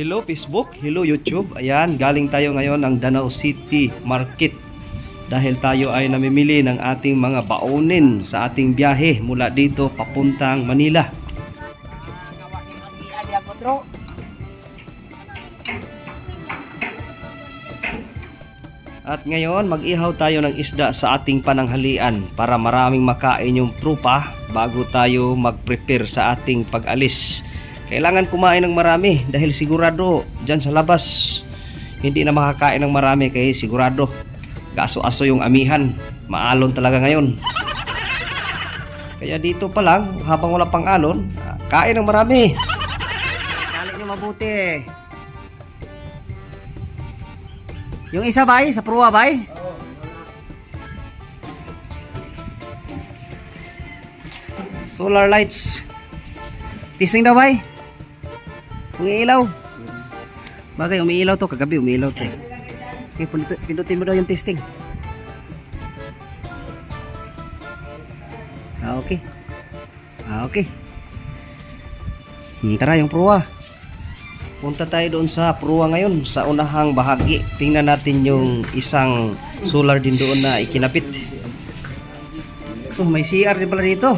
Hello Facebook, hello YouTube. Ayan, galing tayo ngayon ng Danau City Market dahil tayo ay namimili ng ating mga baonin sa ating biyahe mula dito papuntang Manila. At ngayon, mag-ihaw tayo ng isda sa ating pananghalian para maraming makain yung trupa bago tayo mag-prepare sa ating pag-alis. Kailangan kumain ng marami dahil sigurado dyan sa labas hindi na makakain ng marami kaya sigurado gaso-aso yung amihan. Maalon talaga ngayon. Kaya dito pa lang habang wala pang alon, kain ng marami. Kali nyo mabuti. Yung isa bay, sa pruwa bay? Solar lights. Testing daw bay? Umiilaw. Bagay, umiilaw to. Kagabi umiilaw to. Okay, pindutin mo daw yung testing. Okay. Okay. Tara yung pruwa. Punta tayo doon sa pruwa ngayon. Sa unahang bahagi. Tingnan natin yung isang solar din doon na ikinapit. May CR din pala dito.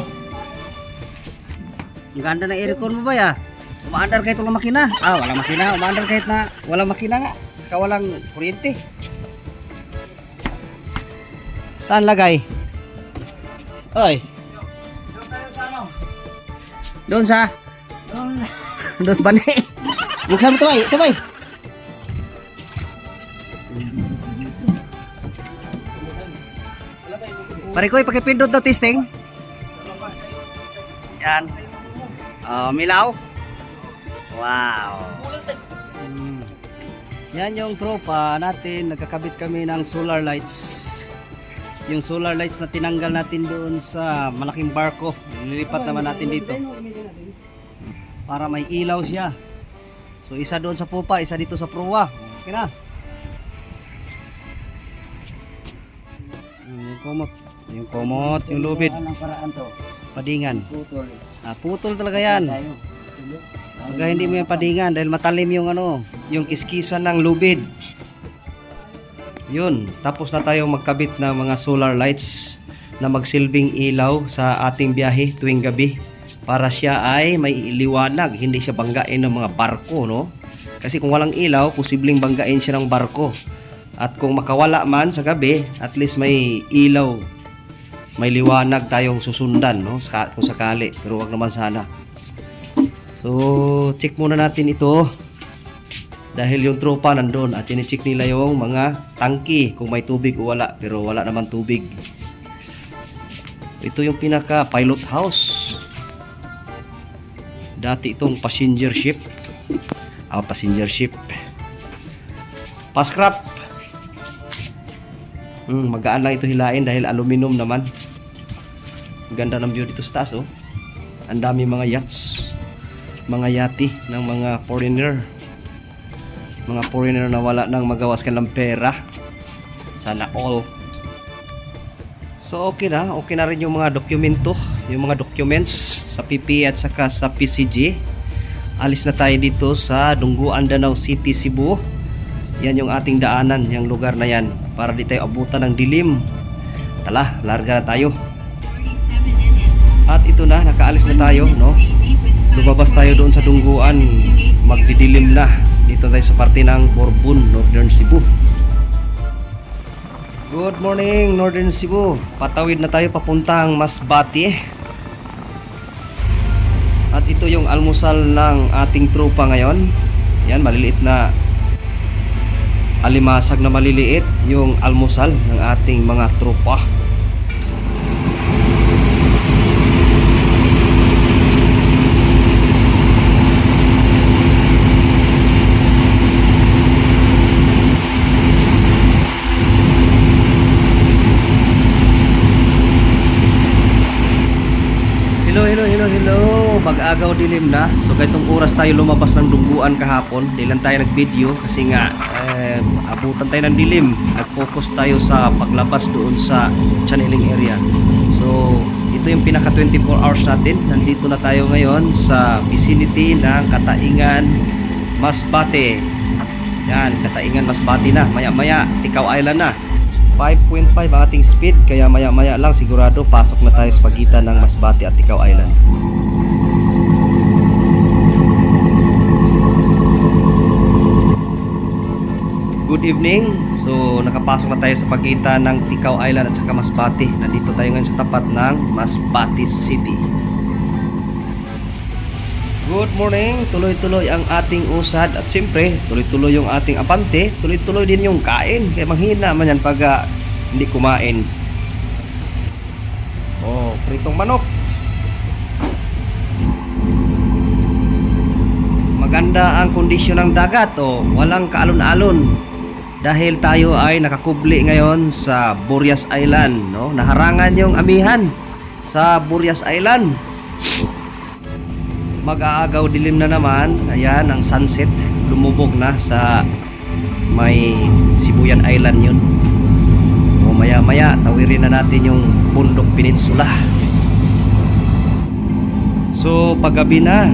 Ang ganda ng aircon mo ba ya? Umaandar kahit walang makina. Walang makina. Umaandar kahit na walang makina nga. Saka walang kuryente. Saan lagay? Oy. Doon sa? Doon sa bani. Buksan mo ito bay. Ito bay. Pare ko, ipakipindot daw testing. Yan. Milaw. Wow. Yan yung tropa natin. Nagkakabit kami ng solar lights. Yung solar lights na tinanggal natin doon sa malaking barko. Nililipat naman natin dito. Para may ilaw siya. So isa doon sa pupa, isa dito sa pruwa. Okay na. Yung komot. Yung komot, yung lubid. Padingan. Putol talaga yan. Pagka hindi mo yung padingan dahil matalim yung yung kiskisan ng lubid. Yun, tapos na tayo magkabit ng mga solar lights na magsilbing ilaw sa ating biyahe tuwing gabi para siya ay may liwanag, hindi siya banggain ng mga barko, no? Kasi kung walang ilaw, posibleng banggain siya ng barko. At kung makawala man sa gabi, at least may ilaw, may liwanag tayong susundan, no? Kung sakali, pero wag naman sana. So, check muna natin ito dahil yung tropa nandun at chine-check nila yung mga tangki kung may tubig o wala, pero wala naman tubig. Ito yung pinaka pilot house. Dati itong passenger ship. Passenger ship. Pascrap. Magaan lang ito hilain dahil aluminum naman. Ganda ng view dito sa taas, oh. Ang dami mga yachts, mga yati ng mga foreigner na wala nang magawas kanilang pera. Sana all. So okay na rin yung mga dokumento, yung mga documents sa PP at saka sa PCG. Alis na tayo dito sa Dungguan, Danau City, Cebu. Yan yung ating daanan, yung lugar na yan, para di tayo abutan ng dilim. Tala, larga na tayo. At ito na, nakaalis na tayo, no? Lumabas tayo doon sa Dungguan, magdidilim na. Dito tayo sa parte ng Borbon, Northern Cebu. Good morning, Northern Cebu. Patawid na tayo papuntang Masbate. At ito yung almusal ng ating tropa ngayon. Yan, maliliit na alimasag na maliliit yung almusal ng ating mga tropa. Hello. Mag-agaw dilim na. So ganitong oras tayo lumabas ng Dungguan kahapon. Di lang tayo nag-video kasi nga abutan tayo ng dilim. Nag-focus tayo sa paglabas doon sa channeling area. So ito yung pinaka 24 hours natin. Nandito na tayo ngayon sa vicinity ng Kataingan, Masbate. Yan, kataingan Masbate na. Maya-maya, Ticao Island na. 5.5 ang ating speed, kaya maya-maya lang sigurado pasok na tayo sa pagitan ng Masbate at Ticao Island. Good evening. So nakapasok na tayo sa pagitan ng Ticao Island at saka Masbate. Nandito tayo ngayon sa tapat ng Masbate City. Good morning. Tuloy-tuloy ang ating usad at siyempre tuloy-tuloy yung ating abante. Tuloy-tuloy din yung kain. Kaya manghina man yan pag hindi kumain. Oh, pritong manok. Maganda ang kondisyon ng dagat. Oh, walang kaalon-alon. Dahil tayo ay nakakubli ngayon sa Burias Island, no? Naharangan yung amihan sa Burias Island. Mag-aagaw dilim na naman. Ayan ang sunset, lumubog na sa may Sibuyan Island yun. O maya-maya tawirin na natin yung Bundok Peninsula. So paggabi na,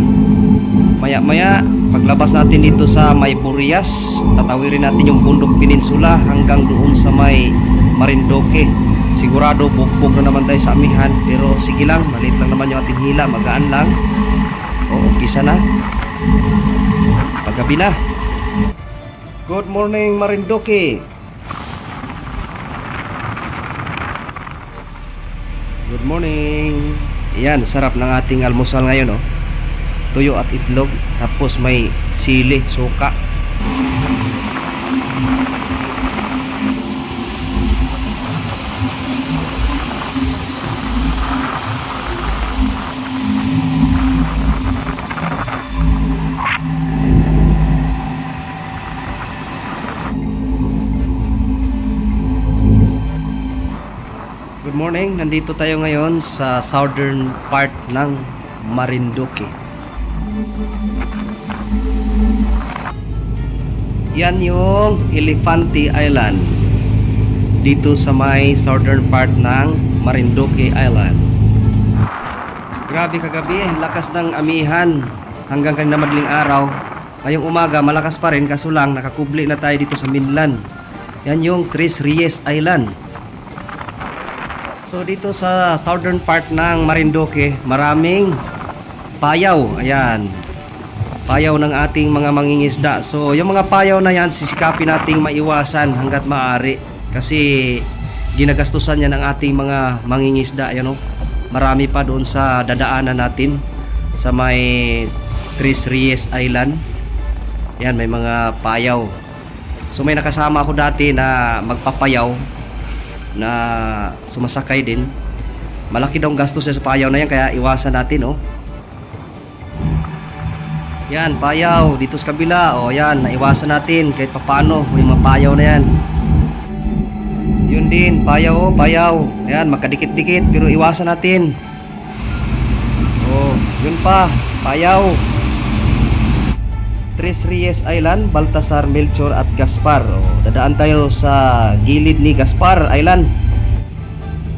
maya-maya paglabas natin dito sa may Burias, tatawirin natin yung Bundok Peninsula hanggang doon sa may Marinduque. Sigurado bugbog na naman tayo sa amihan, pero sige lang, maliit lang naman yung ating hila, magaan lang. O umpisa na, paggabi na. Good morning Marinduque. Good morning. Yan, sarap ng ating almusal ngayon, oh. Tuyo at itlog, tapos may sili, suka. Good morning, nandito tayo ngayon sa southern part ng Marinduque. Yan yung Elefante Island dito sa may southern part ng Marinduque Island. Grabe kagabi, lakas ng amihan hanggang kanina madaling araw. Ngayong umaga malakas pa rin, kaso lang nakakubli na tayo dito sa mainland. Yan yung Tres Reyes Island. So dito sa southern part ng Marinduque, maraming payaw. Ayan, payaw ng ating mga mangingisda. So yung mga payaw na yan, sisikapin nating maiwasan hanggat maaari, kasi ginagastusan yan ng ating mga mangingisda. Ayan, marami pa doon sa dadaanan natin sa may Tres Reyes Island. Yan, may mga payaw. So may nakasama ako dati na magpapayaw, na sumasakay din. Malaki daw ang gastos sa payaw na yan, kaya iwasan natin, oh. Yan, payaw dito sa kabila. O yan, naiwasan natin kahit papano yung mga payaw na yan. Yun din, payaw, payaw. Ayan, magkadikit-dikit, pero iwasan natin. O, yun pa, payaw. Tres Reyes Island, Baltasar, Melchor at Gaspar. O, dadaan tayo sa gilid ni Gaspar Island.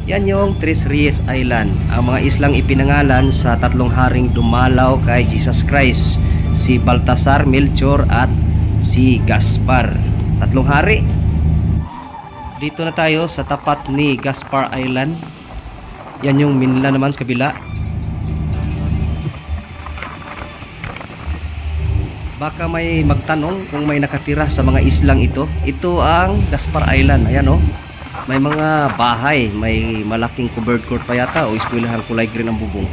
Yan yung Tres Reyes Island, ang mga islang ipinangalan sa tatlong haring dumalaw kay Jesus Christ, si Baltasar, Melchor at si Gaspar. Tatlong hari. Dito na tayo sa tapat ni Gaspar Island. Yan yung mainland naman sa kabila. Baka may magtanong kung may nakatira sa mga islang ito. Ito ang Gaspar Island. Ayan, oh. May mga bahay, may malaking covered court pa yata, o eskwelahan kulay green ang bubong.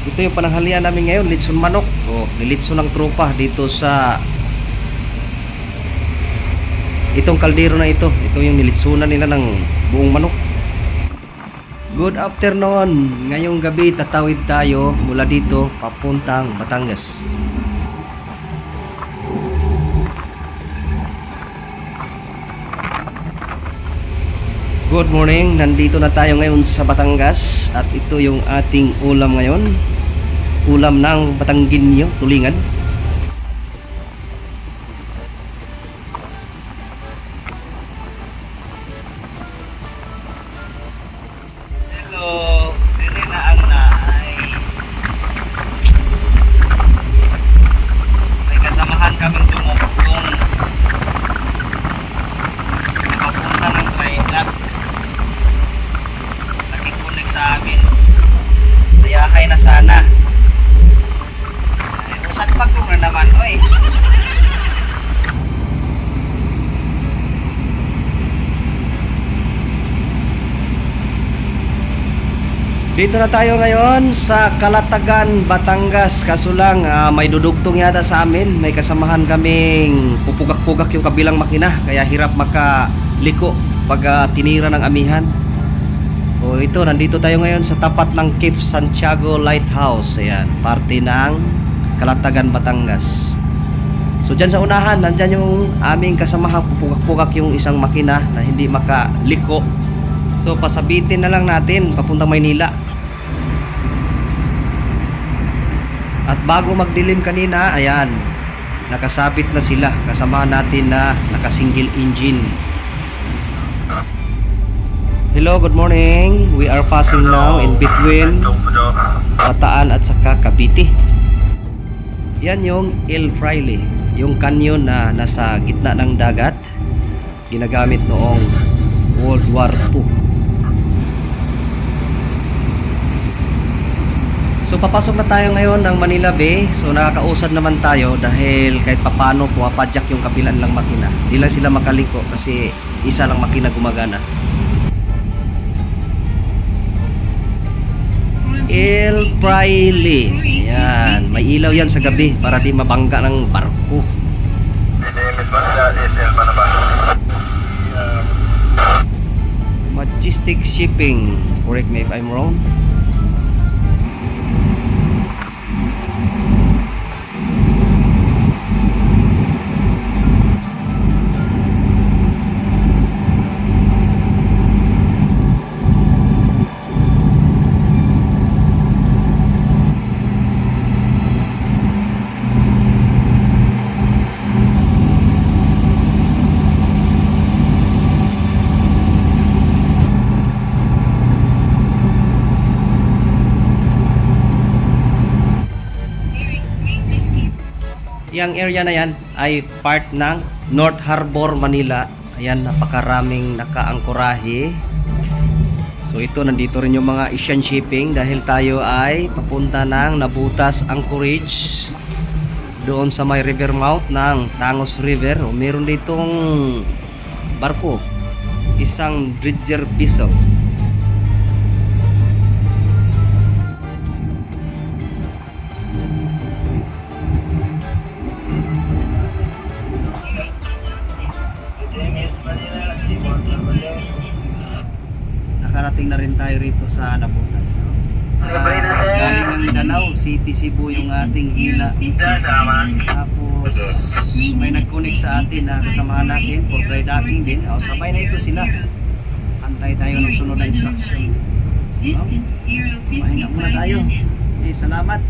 Ito yung pananghalian namin ngayon, litson manok. O, nilitson ng tropa dito sa itong kaldero na ito. Ito yung nilitsunan nila ng buong manok. Good afternoon. Ngayong gabi tatawid tayo mula dito papuntang Batangas. Good morning, nandito na tayo ngayon sa Batangas at ito yung ating ulam ngayon. Ulam ng Batanggenyo, tulingan. Hello, dili na ang naay. May sana. Usan pa ko na naman, oy. Dito na tayo ngayon sa Calatagan, Batangas. Kaso lang, may dudugtong yata sa amin. May kasamahan kaming pupugak-pugak yung kabilang makina. Kaya hirap makaliko pag tinira ng amihan. O ito, nandito tayo ngayon sa tapat ng Cape Santiago Lighthouse. Ayan, parte ng Calatagan, Batangas. So dyan sa unahan, nandyan yung aming kasamahan pupugak-pugak yung isang makina na hindi makaliko. So pasabitin na lang natin papuntang Maynila. At bago magdilim kanina, ayan, nakasabit na sila. Kasama natin na naka-single engine. Hello, good morning. We are passing now in between Bataan at saka Cavite. Yan yung El Fraile, yung canyon na nasa gitna ng dagat. Ginagamit noong World War II. So papasok na tayo ngayon ng Manila Bay. So nakakausad naman tayo dahil kahit papano pumapadyak yung kabilang lang makina. Di lang sila makaliko kasi isa lang makina gumagana. El Fraile. Yan, may ilaw yan sa gabi para di mabangga ng barko. Majestic Shipping. Correct me if I'm wrong. Yang area na yan ay part ng North Harbor, Manila. Ayan, napakaraming nakaangkorahe. So ito, nandito rin yung mga Asian Shipping dahil tayo ay papunta ng Nabutas Anchorage doon sa may river mouth ng Tangos River. O, meron ditong barko, isang dredger vessel. Nakarating na rin tayo rito sa Nabutas, no? Galing ng Danau City, Cebu yung ating hila. Tapos may nag-connect sa atin na kasamahan natin for dry docking din. Sabay na ito sila. Antay tayo ng sunod na instruction. Mahinga muna tayo. Salamat.